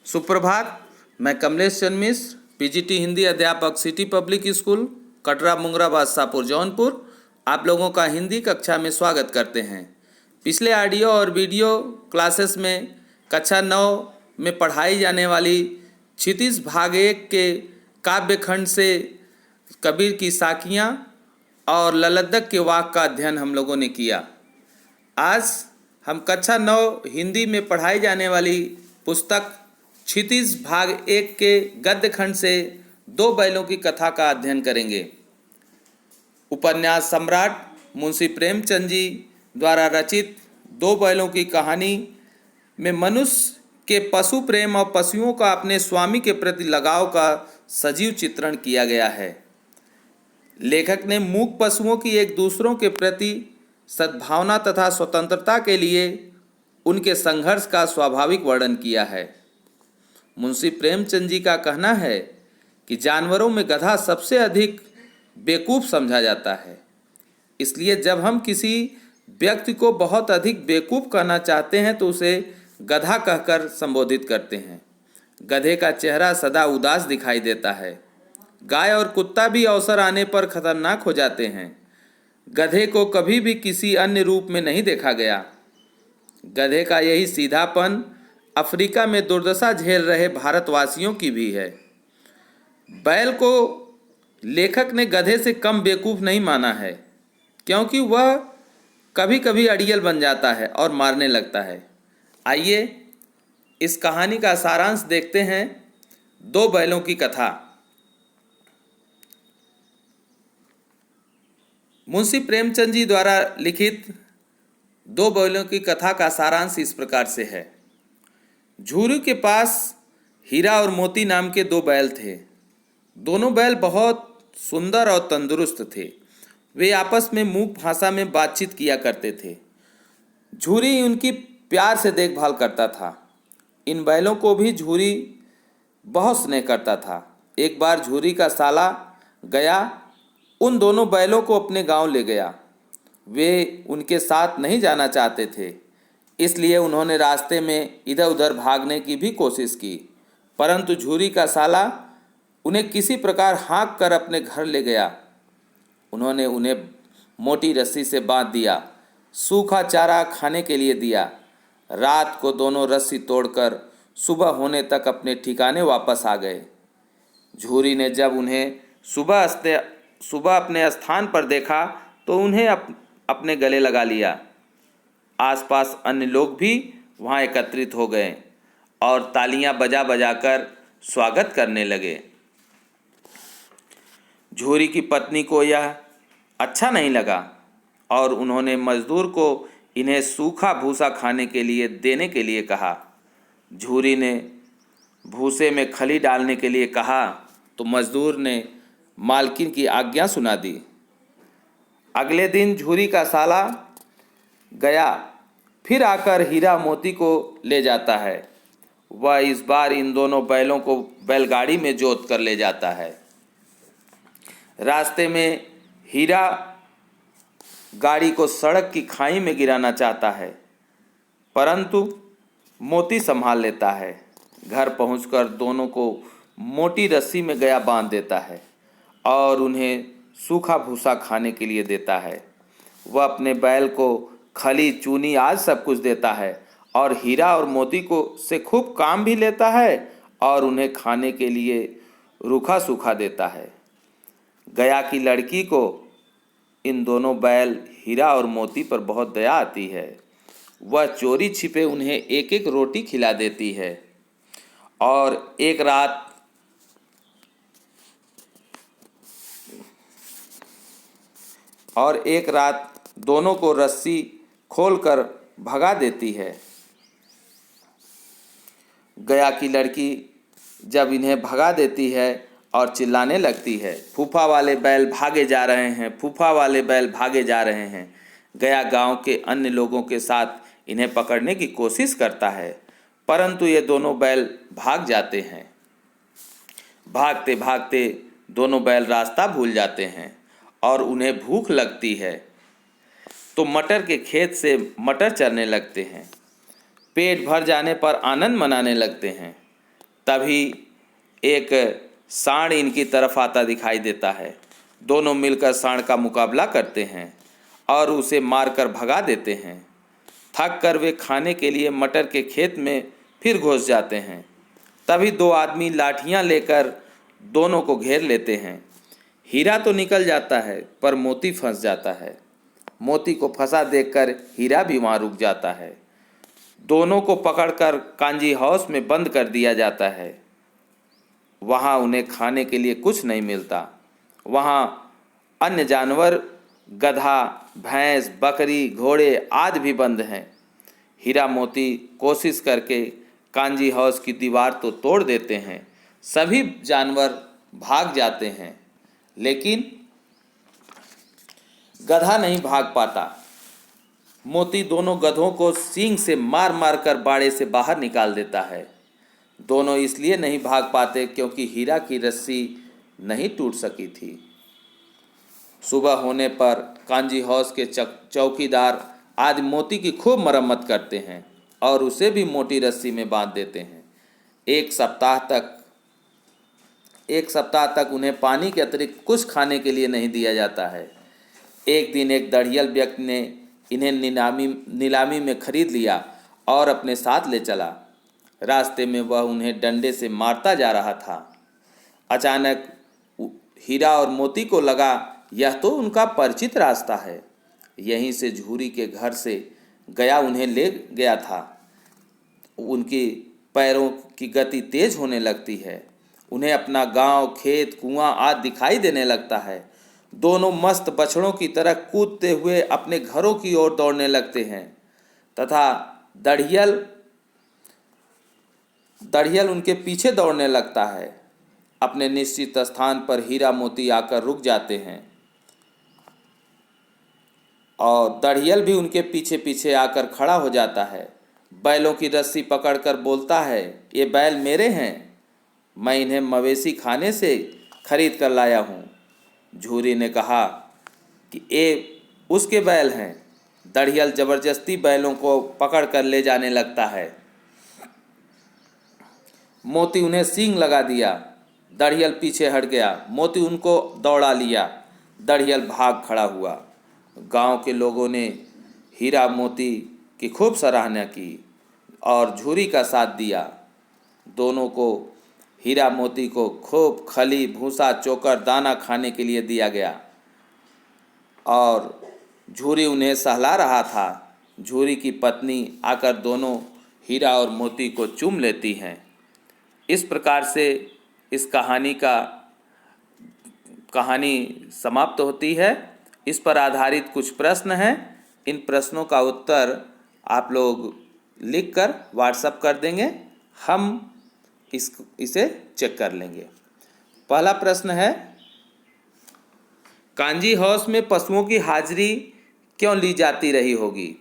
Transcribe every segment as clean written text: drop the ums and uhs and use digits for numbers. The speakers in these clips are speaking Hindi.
सुप्रभात। मैं कमलेश चंद मिश्र, पीजीटी हिंदी अध्यापक, city public school, Katra, Mungra, Badshahpur, Jaunpur, आप लोगों का हिंदी कक्षा में स्वागत करते हैं। पिछले ऑडियो और वीडियो क्लासेस में कक्षा 9 में पढ़ाई जाने वाली क्षितिज भाग 1 के काव्य खंड से कबीर की साखियाँ और ललद्दक के वाक का अध्ययन हम लोगों ने किया। आज हम कक्षा 9 हिंदी में पढ़ाई जाने वाली पुस्तक क्षितिज भाग 1 के गद्य खंड से 2 बैलों की कथा का अध्ययन करेंगे। उपन्यास सम्राट मुंशी प्रेमचंद जी द्वारा रचित 2 बैलों की कहानी में मनुष्य के पशु प्रेम और पशुओं का अपने स्वामी के प्रति लगाव का सजीव चित्रण किया गया है। लेखक ने मूक पशुओं की एक दूसरों के प्रति सद्भावना तथा स्वतंत्रता के लिए उनके संघर्ष का स्वाभाविक वर्णन किया है। मुंशी प्रेमचंद जी का कहना है कि जानवरों में गधा सबसे अधिक बेवकूफ़ समझा जाता है, इसलिए जब हम किसी व्यक्ति को बहुत अधिक बेवकूफ़ कहना चाहते हैं तो उसे गधा कहकर संबोधित करते हैं। गधे का चेहरा सदा उदास दिखाई देता है। गाय और कुत्ता भी अवसर आने पर खतरनाक हो जाते हैं। गधे को कभी भी किसी अन्य रूप में नहीं देखा गया। गधे का यही सीधापन अफ्रीका में दुर्दशा झेल रहे भारतवासियों की भी है। बैल को लेखक ने गधे से कम बेवकूफ़ नहीं माना है, क्योंकि वह कभी कभी अड़ियल बन जाता है और मारने लगता है। आइए इस कहानी का सारांश देखते हैं। 2 बैलों की कथा। मुंशी प्रेमचंद जी द्वारा लिखित 2 बैलों की कथा का सारांश इस प्रकार से है। झूरी के पास हीरा और मोती नाम के 2 बैल थे। दोनों बैल बहुत सुंदर और तंदुरुस्त थे। वे आपस में मूक भाषा में बातचीत किया करते थे। झूरी उनकी प्यार से देखभाल करता था। इन बैलों को भी झूरी बहुत स्नेह करता था। एक बार झूरी का साला गया उन दोनों बैलों को अपने गांव ले गया। वे उनके साथ नहीं जाना चाहते थे, इसलिए उन्होंने रास्ते में इधर उधर भागने की भी कोशिश की, परंतु झूरी का साला उन्हें किसी प्रकार हाँक कर अपने घर ले गया। उन्होंने उन्हें मोटी रस्सी से बांध दिया, सूखा चारा खाने के लिए दिया। रात को दोनों रस्सी तोड़कर सुबह होने तक अपने ठिकाने वापस आ गए। झूरी ने जब उन्हें सुबह अपने स्थान पर देखा तो उन्हें अपने गले लगा लिया। आसपास अन्य लोग भी वहां एकत्रित हो गए और तालियां बजा बजा कर स्वागत करने लगे। झूरी की पत्नी को यह अच्छा नहीं लगा और उन्होंने मजदूर को इन्हें सूखा भूसा खाने के लिए देने के लिए कहा। झूरी ने भूसे में खली डालने के लिए कहा तो मजदूर ने मालकिन की आज्ञा सुना दी। अगले दिन झूरी का साला गया, फिर आकर हीरा मोती को ले जाता है। वह इस बार इन दोनों बैलों को बैलगाड़ी में जोत कर ले जाता है। रास्ते में हीरा गाड़ी को सड़क की खाई में गिराना चाहता है, परंतु मोती संभाल लेता है। घर पहुंचकर दोनों को मोटी रस्सी में गया बांध देता है और उन्हें सूखा भूसा खाने के लिए देता है। वह अपने बैल को खली, चूनी आज सब कुछ देता है और हीरा और मोती को से खूब काम भी लेता है और उन्हें खाने के लिए रूखा सूखा देता है। गया की लड़की को इन दोनों बैल हीरा और मोती पर बहुत दया आती है। वह चोरी छिपे उन्हें एक एक रोटी खिला देती है और एक रात दोनों को रस्सी खोलकर भगा देती है। गया की लड़की जब इन्हें भगा देती है और चिल्लाने लगती है, फूफा वाले बैल भागे जा रहे हैं, फूफा वाले बैल भागे जा रहे हैं। गया गांव के अन्य लोगों के साथ इन्हें पकड़ने की कोशिश करता है, परंतु ये दोनों बैल भाग जाते हैं। भागते भागते दोनों बैल रास्ता भूल जाते हैं और उन्हें भूख लगती है तो मटर के खेत से मटर चरने लगते हैं। पेट भर जाने पर आनंद मनाने लगते हैं। तभी एक सांड इनकी तरफ आता दिखाई देता है। दोनों मिलकर सांड का मुकाबला करते हैं और उसे मारकर भगा देते हैं। थक कर वे खाने के लिए मटर के खेत में फिर घुस जाते हैं। तभी दो आदमी लाठियां लेकर दोनों को घेर लेते हैं। हीरा तो निकल जाता है पर मोती फंस जाता है। मोती को फंसा देखकर हीरा भी वहाँ रुक जाता है। दोनों को पकड़कर कांजी हाउस में बंद कर दिया जाता है। वहाँ उन्हें खाने के लिए कुछ नहीं मिलता। वहाँ अन्य जानवर गधा, भैंस, बकरी, घोड़े आदि भी बंद हैं। हीरा मोती कोशिश करके कांजी हाउस की दीवार तो तोड़ देते हैं। सभी जानवर भाग जाते हैं, लेकिन गधा नहीं भाग पाता। मोती दोनों गधों को सींग से मार मार कर बाड़े से बाहर निकाल देता है। दोनों इसलिए नहीं भाग पाते क्योंकि हीरा की रस्सी नहीं टूट सकी थी। सुबह होने पर कांजी हाउस के चौकीदार आदि मोती की खूब मरम्मत करते हैं और उसे भी मोटी रस्सी में बांध देते हैं। एक सप्ताह तक उन्हें पानी के अतिरिक्त कुछ खाने के लिए नहीं दिया जाता है। एक दिन एक दढ़ियल व्यक्ति ने इन्हें नीलामी में खरीद लिया और अपने साथ ले चला। रास्ते में वह उन्हें डंडे से मारता जा रहा था। अचानक हीरा और मोती को लगा यह तो उनका परिचित रास्ता है। यहीं से झूरी के घर से गया उन्हें ले गया था। उनकी पैरों की गति तेज होने लगती है। उन्हें अपना गांव, खेत, कुआं आदि दिखाई देने लगता है। दोनों मस्त बछड़ों की तरह कूदते हुए अपने घरों की ओर दौड़ने लगते हैं तथा दढ़ियल उनके पीछे दौड़ने लगता है। अपने निश्चित स्थान पर हीरा मोती आकर रुक जाते हैं और दढ़ियल भी उनके पीछे पीछे आकर खड़ा हो जाता है। बैलों की रस्सी पकड़कर बोलता है, ये बैल मेरे हैं, मैं इन्हें मवेशी खाने से खरीद कर लाया हूँ। झूरी ने कहा कि ये उसके बैल हैं। दढ़ियल जबरदस्ती बैलों को पकड़ कर ले जाने लगता है। मोती उन्हें सींग लगा दिया। दढ़ियल पीछे हट गया। मोती उनको दौड़ा लिया। दढ़ियल भाग खड़ा हुआ। गांव के लोगों ने हीरा मोती की खूब सराहना की और झूरी का साथ दिया। दोनों को हीरा मोती को खूब खली, भूसा, चोकर, दाना खाने के लिए दिया गया और झूरी उन्हें सहला रहा था। झूरी की पत्नी आकर दोनों हीरा और मोती को चूम लेती हैं। इस प्रकार से इस कहानी समाप्त होती है। इस पर आधारित कुछ प्रश्न हैं। इन प्रश्नों का उत्तर आप लोग लिखकर व्हाट्सएप कर देंगे, हम इसे चेक कर लेंगे। पहला प्रश्न है, कांजी हाउस में पशुओं की हाजिरी क्यों ली जाती रही होगी?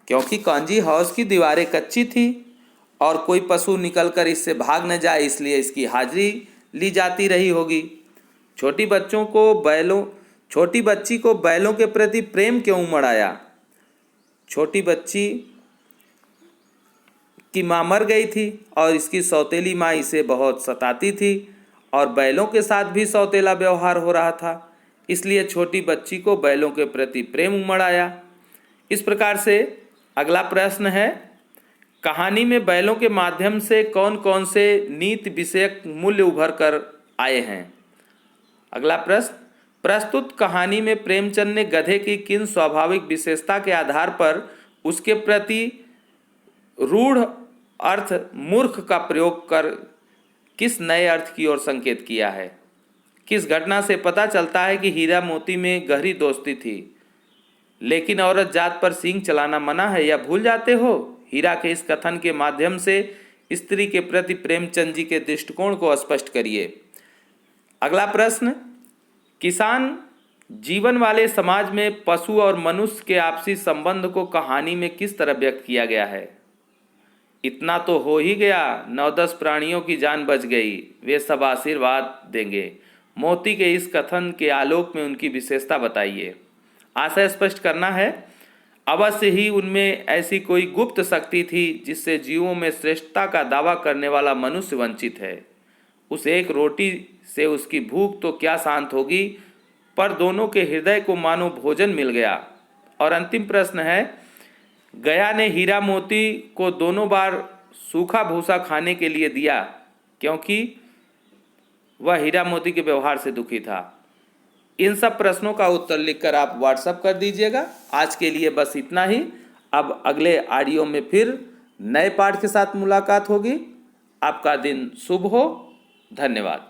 क्योंकि कांजी हाउस की दीवारें कच्ची थी और कोई पशु निकलकर इससे भाग न जाए, इसलिए इसकी हाजिरी ली जाती रही होगी। छोटी बच्ची को बैलों के प्रति प्रेम क्यों उमड़ आया? छोटी बच्ची की माँ मर गई थी और इसकी सौतेली माँ इसे बहुत सताती थी और बैलों के साथ भी सौतेला व्यवहार हो रहा था, इसलिए छोटी बच्ची को बैलों के प्रति प्रेम उमड़ आया। इस प्रकार से अगला प्रश्न है, कहानी में बैलों के माध्यम से कौन कौन से नीति विषयक मूल्य उभर कर आए हैं? अगला प्रश्न, प्रस्तुत कहानी में प्रेमचंद ने गधे की किन स्वाभाविक विशेषता के आधार पर उसके प्रति रूढ़ अर्थ मूर्ख का प्रयोग कर किस नए अर्थ की ओर संकेत किया है? किस घटना से पता चलता है कि हीरा मोती में गहरी दोस्ती थी, लेकिन औरत जात पर सींग चलाना मना है, या भूल जाते हो? हीरा के इस कथन के माध्यम से स्त्री के प्रति प्रेमचंद जी के दृष्टिकोण को स्पष्ट करिए। अगला प्रश्न, किसान जीवन वाले समाज में पशु और मनुष्य के आपसी संबंध को कहानी में किस तरह व्यक्त किया गया है? इतना तो हो ही गया, 9-10 प्राणियों की जान बच गई, वे सब आशीर्वाद देंगे। मोती के इस कथन के आलोक में उनकी विशेषता बताइए। आशय स्पष्ट करना है। अवश्य ही उनमें ऐसी कोई गुप्त शक्ति थी जिससे जीवों में श्रेष्ठता का दावा करने वाला मनुष्य वंचित है। उस एक रोटी से उसकी भूख तो क्या शांत होगी, पर दोनों के हृदय को मानो भोजन मिल गया। और अंतिम प्रश्न है, गया ने हीरा मोती को दोनों बार सूखा भूसा खाने के लिए दिया क्योंकि वह हीरा मोती के व्यवहार से दुखी था। इन सब प्रश्नों का उत्तर लिखकर आप व्हाट्सएप कर दीजिएगा। आज के लिए बस इतना ही। अब अगले ऑडियो में फिर नए पाठ के साथ मुलाकात होगी। आपका दिन शुभ हो। धन्यवाद।